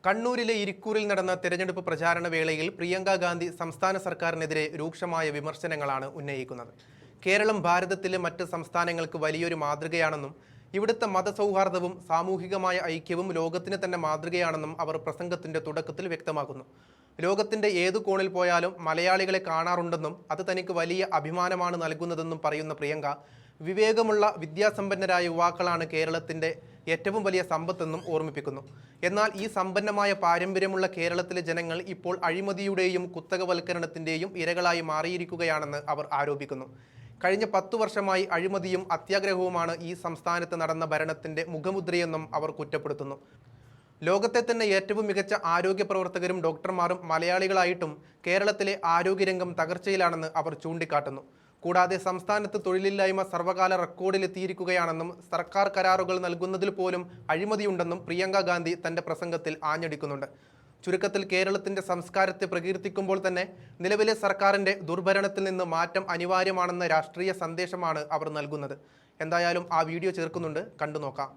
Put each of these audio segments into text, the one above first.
കണ്ണൂരിലെ ഇരിക്കൂറിൽ നടന്ന തെരഞ്ഞെടുപ്പ് പ്രചാരണ വേളയിൽ പ്രിയങ്ക ഗാന്ധി സംസ്ഥാന സർക്കാരിനെതിരെ രൂക്ഷമായ വിമർശനങ്ങളാണ് ഉന്നയിക്കുന്നത്. കേരളം ഭാരതത്തിലെ മറ്റ് സംസ്ഥാനങ്ങൾക്ക് വലിയൊരു മാതൃകയാണെന്നും ഇവിടുത്തെ മതസൗഹാർദ്ദവും സാമൂഹികമായ ഐക്യവും ലോകത്തിന് തന്നെ മാതൃകയാണെന്നും അവർ പ്രസംഗത്തിന്റെ തുടക്കത്തിൽ വ്യക്തമാക്കുന്നു. ലോകത്തിന്റെ ഏതു കോണിൽ പോയാലും മലയാളികളെ കാണാറുണ്ടെന്നും അത് തനിക്ക് വലിയ അഭിമാനമാണ് നൽകുന്നതെന്നും പറയുന്ന പ്രിയങ്ക, വിവേകമുള്ള വിദ്യാസമ്പന്നരായ യുവാക്കളാണ് കേരളത്തിന്റെ ഏറ്റവും വലിയ സമ്പത്തെന്നും ഓർമ്മിപ്പിക്കുന്നു. എന്നാൽ ഈ സമ്പന്നമായ പാരമ്പര്യമുള്ള കേരളത്തിലെ ജനങ്ങൾ ഇപ്പോൾ അഴിമതിയുടെയും കുത്തകവൽക്കരണത്തിന്റെയും ഇരകളായി മാറിയിരിക്കുകയാണെന്ന് അവർ ആരോപിക്കുന്നു. കഴിഞ്ഞ 10 വർഷമായി അഴിമതിയും അത്യാഗ്രഹവുമാണ് ഈ സംസ്ഥാനത്ത് നടന്ന ഭരണത്തിന്റെ മുഖമുദ്രയെന്നും അവർ കുറ്റപ്പെടുത്തുന്നു. ലോകത്തെ തന്നെ ഏറ്റവും മികച്ച ആരോഗ്യ പ്രവർത്തകരും ഡോക്ടർമാരും മലയാളികളായിട്ടും കേരളത്തിലെ ആരോഗ്യരംഗം തകർച്ചയിലാണെന്ന് അവർ ചൂണ്ടിക്കാട്ടുന്നു. കൂടാതെ സംസ്ഥാനത്ത് തൊഴിലില്ലായ്മ സർവകാല റെക്കോർഡിലെത്തിയിരിക്കുകയാണെന്നും സർക്കാർ കരാറുകൾ നൽകുന്നതിൽ പോലും അഴിമതിയുണ്ടെന്നും പ്രിയങ്ക ഗാന്ധി തന്റെ പ്രസംഗത്തിൽ ആഞ്ഞടിക്കുന്നുണ്ട്. ചുരുക്കത്തിൽ കേരളത്തിന്റെ സംസ്കാരത്തെ പ്രകീർത്തിക്കുമ്പോൾ തന്നെ നിലവിലെ സർക്കാരിന്റെ ദുർഭരണത്തിൽ നിന്ന് മാറ്റം അനിവാര്യമാണെന്ന രാഷ്ട്രീയ സന്ദേശമാണ് അവർ നൽകുന്നത്. എന്തായാലും ആ വീഡിയോ ചേർക്കുന്നുണ്ട്, കണ്ടു നോക്കാം.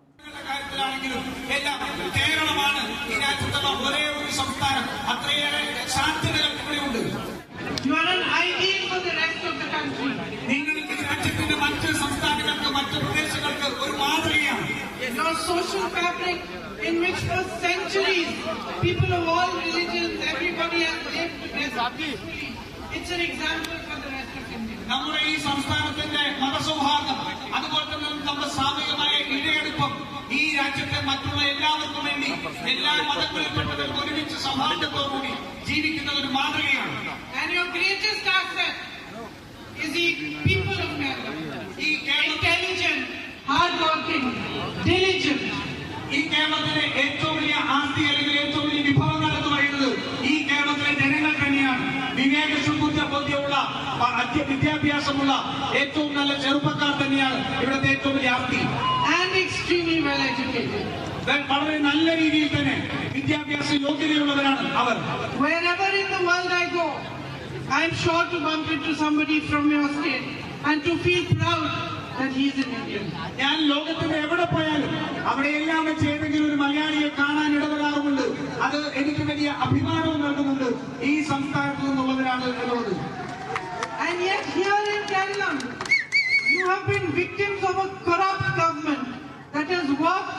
കേരളമാണ് ഈ രാജ്യത്തുള്ള ഒരേ ഒരു സംസ്ഥാനം. അത്രയേറെ സാധ്യതകൾ ഇവിടെയുണ്ട്. നിങ്ങൾ ഈ രാജ്യത്തിന്റെ മറ്റ് സംസ്ഥാനങ്ങൾക്ക്, മറ്റ് പ്രദേശങ്ങൾക്ക് ഒരു മാതൃകയാണ്. Your social fabric in which for centuries people of all religions, everybody has lived together. It's an example for the rest of India. നമ്മുടെ ഈ സംസ്ഥാനത്തിന്റെ മതസൗഹാർദ്ദം, അതുപോലെ തന്നെ നമ്മുടെ സാമൂഹികമായ ഇടയെടുപ്പം ഈ രാജ്യത്തെ മറ്റുള്ള എല്ലാവർക്കും വേണ്ടി എല്ലാ മതങ്ങളിൽപ്പെട്ടവരും ഒരുമിച്ച് സൗഹാർദ്ദത്തോടുകൂടി ജീവിക്കുന്ന ഒരു മാതൃകയാണ്. And your greatest asset is the people of Kerala. Intelligent, hardworking, diligent. ഈ കേരളത്തിലെ ഏറ്റവും വലിയ ആസ്തി അല്ലെങ്കിൽ ഏറ്റവും വലിയ വിഭവങ്ങൾ എന്ന് പറയുന്നത് ഈ കേരളത്തിലെ ജനങ്ങൾ തന്നെയാണ്. ബോധ്യമുള്ള വിദ്യാഭ്യാസമുള്ള ഏറ്റവും നല്ല ചെറുപ്പക്കാർ തന്നെയാണ് ഇവിടുത്തെ ഏറ്റവും വലിയ ആസ്തി. And extremely well educated. വളരെ നല്ല രീതിയിൽ തന്നെ വിദ്യാഭ്യാസ യോഗ്യതയുള്ളവരാണ് അവർ. Wherever in the world I go, I am sure to bump into somebody from your state and to feel proud that he is an Indian. ഞാൻ ലോകത്തിന്റെ എവിടെ പോയാലും അവിടെയെല്ലാം വെച്ച് ഏതെങ്കിലും ഒരു മലയാളിയെ കാണാൻ ഇടവരാറുമുണ്ട്. അത് എനിക്ക് വലിയ അഭിമാനവും നൽകുന്നുണ്ട്. ഈ സംസ്ഥാനത്ത് നിന്നുള്ളവരാണ് എന്നുള്ളത്. And yet here in Kerala, you have been victims of a corrupt government that has worked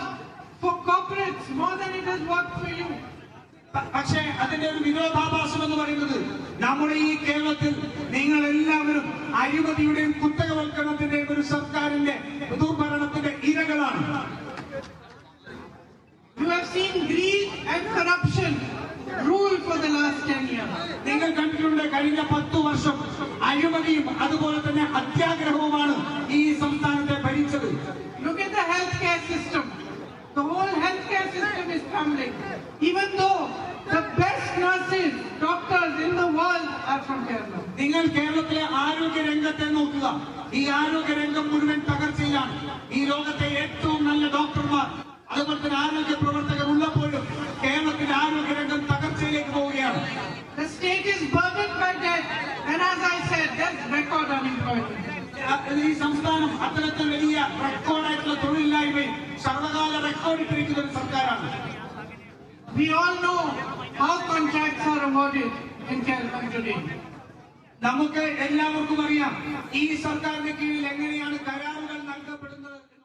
for corporates more than it has worked for you. പക്ഷേ അതിന്റെ ഒരു വിരോധാഭാസം എന്ന് പറയുന്നത് നമ്മുടെ ഈ കേരളത്തിൽ നിങ്ങൾ എല്ലാവരും അഴിമതിയുടെയും കുത്തകവൽക്കരണത്തിന്റെയും ഒരു സർക്കാരിന്റെ ദുർഭരണത്തിന്റെ ഇരകളാണ്. You have seen greed and corruption rule for the last 10 years. നിങ്ങൾ കണ്ടിട്ടുണ്ട് കഴിഞ്ഞ 10 വർഷം അഴിമതിയും അതുപോലെ തന്നെ അത്യാഗ്രഹവുമാണ് ഈ സംസ്ഥാനത്തെ ഭരിച്ചത്. Look at the healthcare system. The whole healthcare system is crumbling. Even though the best nurses, doctors in the world are from Kerala. നിങ്ങൾ കേരളത്തിലെ ആരോഗ്യ രംഗത്തെ നോക്കുക. ഈ ആരോഗ്യ രംഗം മുഴുവൻ തകർച്ചയിലാണ്. ഈ ലോകത്തെ ഏറ്റവും നല്ല ഡോക്ടർമാർ അതുപോലെ തന്നെ ആരോഗ്യ പ്രവർത്തകർ ഉള്ളപ്പോഴും കേരളത്തിന്റെ ആരോഗ്യ രംഗം തകർച്ചയിലേക്ക് പോവുകയാണ്. The state is burdened by debt, and as I said, there's record unemployment. ഈ സംസ്ഥാനം അത്തരത്തിൽ വലിയ റെക്കോർഡായിട്ടുള്ള തൊഴിലില്ലായ്മയും സർവകാല റെക്കോർഡിട്ടിരിക്കുന്ന ഒരു സർക്കാരാണ്. We all know how contracts are awarded in Kerala today. നമുക്ക് എല്ലാവർക്കും അറിയാം ഈ സർക്കാരിന്റെ കീഴിൽ എങ്ങനെയാണ് കരാർ